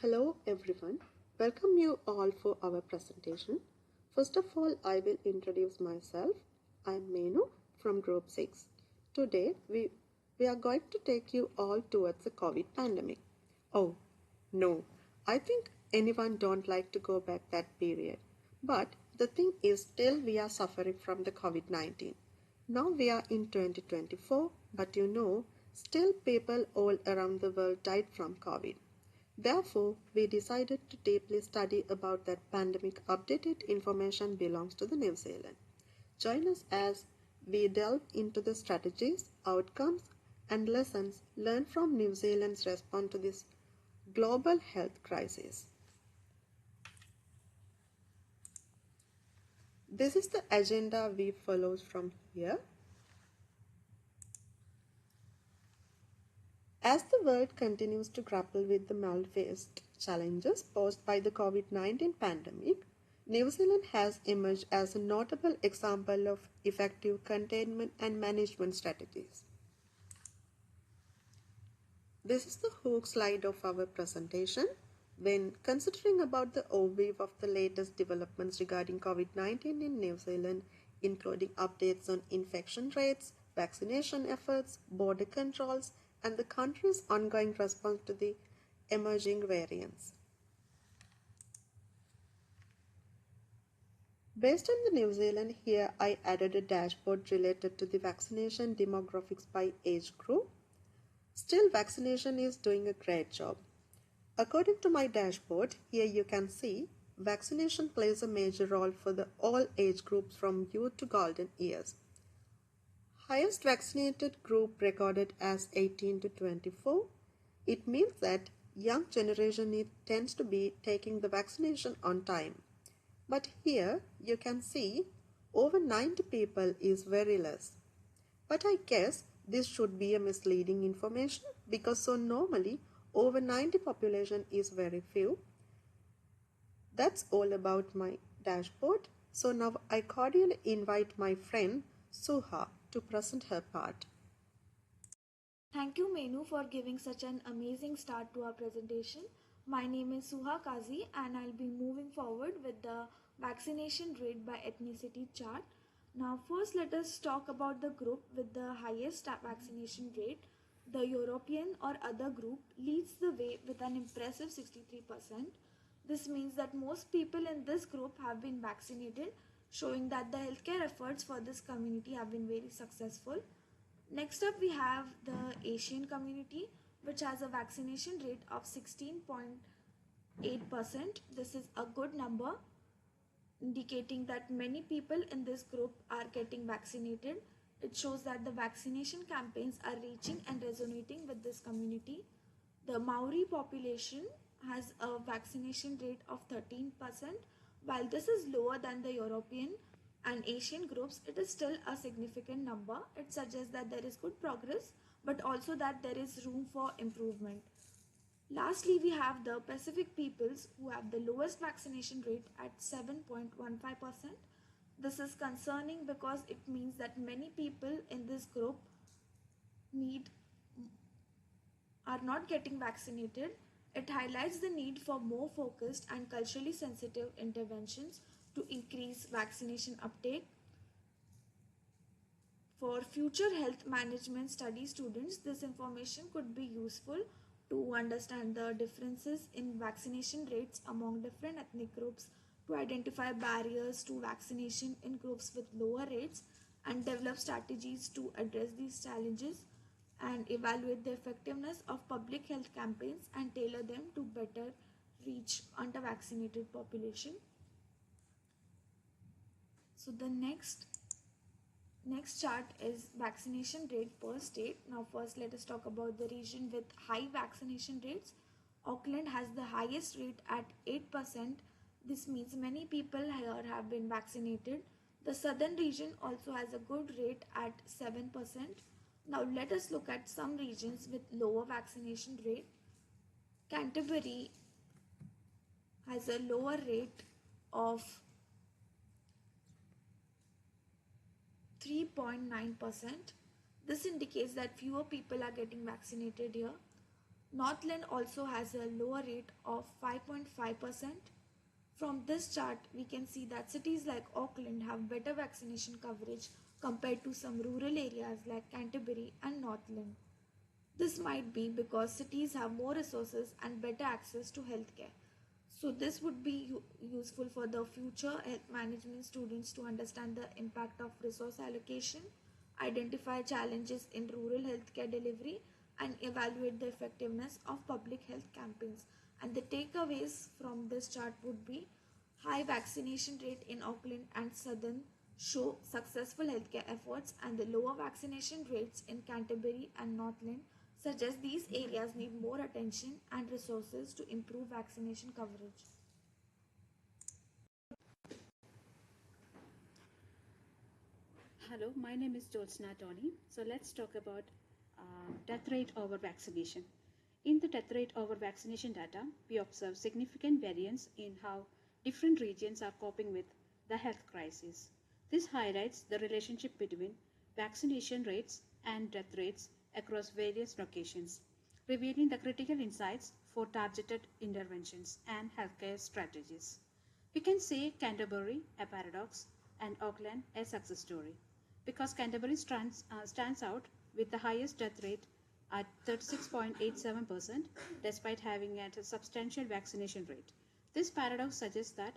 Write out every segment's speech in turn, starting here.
Hello everyone, welcome you all for our presentation. First of all, I will introduce myself. I am Menu from Group 6. Today, we are going to take you all towards the COVID pandemic. Oh, no, I think anyone don't like to go back that period. But the thing is still we are suffering from the COVID-19. Now we are in 2024, but still people all around the world died from COVID. Therefore, we decided to deeply study about that pandemic. Updated information belongs to the New Zealand. Join us as we delve into the strategies, outcomes, and lessons learned from New Zealand's response to this global health crisis. This is the agenda we follow from here. As the world continues to grapple with the multi-faced challenges posed by the COVID-19 pandemic, New Zealand has emerged as a notable example of effective containment and management strategies. This is the hook slide of our presentation. When considering about the overview of the latest developments regarding COVID-19 in New Zealand, including updates on infection rates, vaccination efforts, border controls, and the country's ongoing response to the emerging variants. Based on the New Zealand, here I added a dashboard related to the vaccination demographics by age group. Still, vaccination is doing a great job. According to my dashboard, here you can see vaccination plays a major role for the all age groups from youth to golden years. Highest vaccinated group recorded as 18 to 24. It means that young generation tends to be taking the vaccination on time. But here you can see over 90 people is very less. But I guess this should be a misleading information because so normally over 90 population is very few. That's all about my dashboard. So now I cordially invite my friend Suha to present her part. Thank you, Menu, for giving such an amazing start to our presentation. My name is Suha Kazi, and I'll be moving forward with the vaccination rate by ethnicity chart. Now, first, let us talk about the group with the highest vaccination rate. The European or other group leads the way with an impressive 63%. This means that most people in this group have been vaccinated, showing that the healthcare efforts for this community have been very successful. Next up, we have the Asian community, which has a vaccination rate of 16.8%. This is a good number, indicating that many people in this group are getting vaccinated. It shows that the vaccination campaigns are reaching and resonating with this community. The Maori population has a vaccination rate of 13%. While this is lower than the European and Asian groups, it is still a significant number. It suggests that there is good progress, but also that there is room for improvement. Lastly, we have the Pacific peoples who have the lowest vaccination rate at 7.15%. This is concerning because it means that many people in this group need are not getting vaccinated. It highlights the need for more focused and culturally sensitive interventions to increase vaccination uptake. For future health management study students, this information could be useful to understand the differences in vaccination rates among different ethnic groups, to identify barriers to vaccination in groups with lower rates, and develop strategies to address these challenges, and evaluate the effectiveness of public health campaigns and tailor them to better reach under-vaccinated population. So the next chart is vaccination rate per state. Now first let us talk about the region with high vaccination rates. Auckland has the highest rate at 8%. This means many people here have been vaccinated. The southern region also has a good rate at 7%. Now let us look at some regions with lower vaccination rate. Canterbury has a lower rate of 3.9%. This indicates that fewer people are getting vaccinated here. Northland also has a lower rate of 5.5%. From this chart, we can see that cities like Auckland have better vaccination coverage compared to some rural areas like Canterbury and Northland. This might be because cities have more resources and better access to healthcare. So, this would be useful for the future health management students to understand the impact of resource allocation, identify challenges in rural healthcare delivery, and evaluate the effectiveness of public health campaigns. And the takeaways from this chart would be high vaccination rate in Auckland and Southern show successful healthcare efforts, and the lower vaccination rates in Canterbury and Northland suggest these areas need more attention and resources to improve vaccination coverage. Hello, my name is Jyotsna Tony. So let's talk about death rate over vaccination. In the death rate over vaccination data, we observe significant variance in how different regions are coping with the health crisis. This highlights the relationship between vaccination rates and death rates across various locations, revealing the critical insights for targeted interventions and healthcare strategies. We can say Canterbury, a paradox, and Auckland, a success story, because Canterbury stands out with the highest death rate at 36.87% despite having a substantial vaccination rate. This paradox suggests that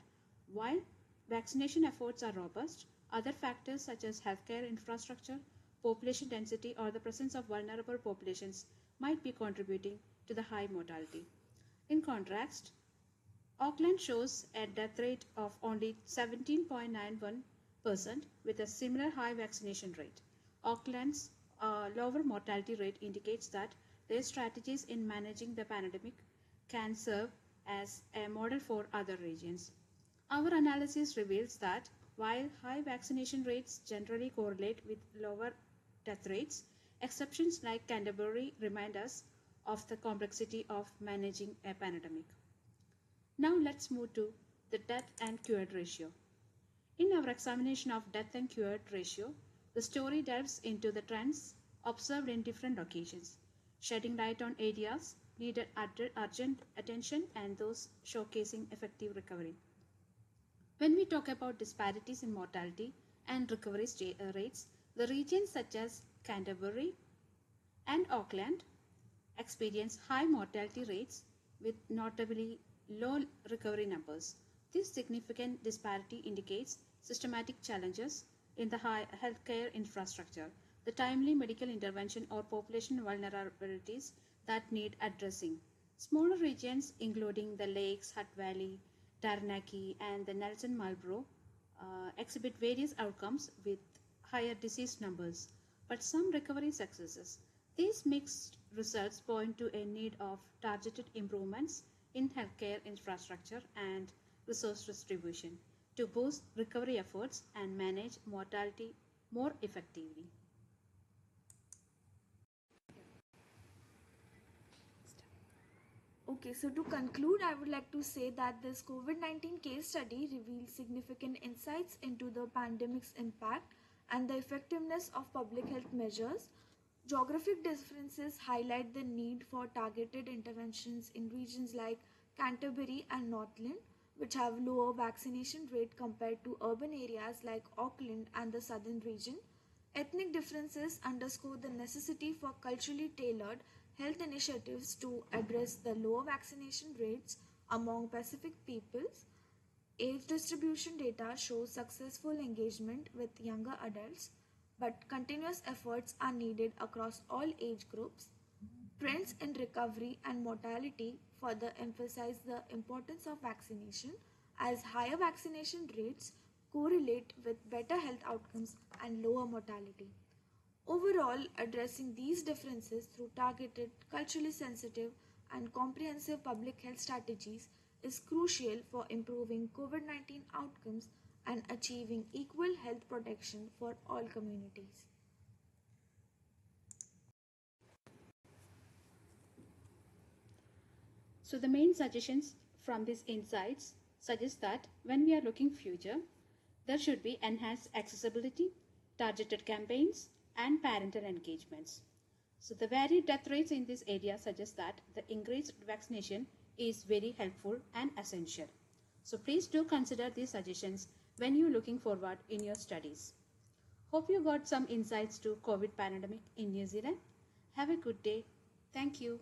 while vaccination efforts are robust, other factors such as healthcare infrastructure, population density, or the presence of vulnerable populations might be contributing to the high mortality. In contrast, Auckland shows a death rate of only 17.91% with a similar high vaccination rate. Auckland's lower mortality rate indicates that their strategies in managing the pandemic can serve as a model for other regions. Our analysis reveals that while high vaccination rates generally correlate with lower death rates, exceptions like Canterbury remind us of the complexity of managing a pandemic. Now let's move to the death and cured ratio. In our examination of death and cured ratio, the story delves into the trends observed in different locations, shedding light on areas needed urgent attention and those showcasing effective recovery. When we talk about disparities in mortality and recovery rates, the regions such as Canterbury and Auckland experience high mortality rates with notably low recovery numbers. This significant disparity indicates systematic challenges in the high healthcare infrastructure, the timely medical intervention, or population vulnerabilities that need addressing. Smaller regions, including the Lakes, Hutt Valley, Taranaki, and the Nelson Marlborough, exhibit various outcomes with higher disease numbers, but some recovery successes. These mixed results point to a need of targeted improvements in healthcare infrastructure and resource distribution to boost recovery efforts and manage mortality more effectively. Okay, so to conclude, I would like to say that this COVID 19 case study reveals significant insights into the pandemic's impact and the effectiveness of public health measures. Geographic differences highlight the need for targeted interventions in regions like Canterbury and Northland, which have lower vaccination rate compared to urban areas like Auckland and the southern region. Ethnic differences underscore the necessity for culturally tailored health initiatives to address the lower vaccination rates among Pacific peoples. Age distribution data shows successful engagement with younger adults, but continuous efforts are needed across all age groups. Trends in recovery and mortality further emphasize the importance of vaccination, as higher vaccination rates correlate with better health outcomes and lower mortality. Overall, addressing these differences through targeted, culturally sensitive, and comprehensive public health strategies is crucial for improving COVID 19 outcomes and achieving equal health protection for all communities. So the main suggestions from these insights suggest that when we are looking future, there should be enhanced accessibility, targeted campaigns, and parental engagements. So the varied death rates in this area suggest that the increased vaccination is very helpful and essential. So please do consider these suggestions when you're looking forward in your studies. Hope you got some insights to COVID pandemic in New Zealand. Have a good day. Thank you.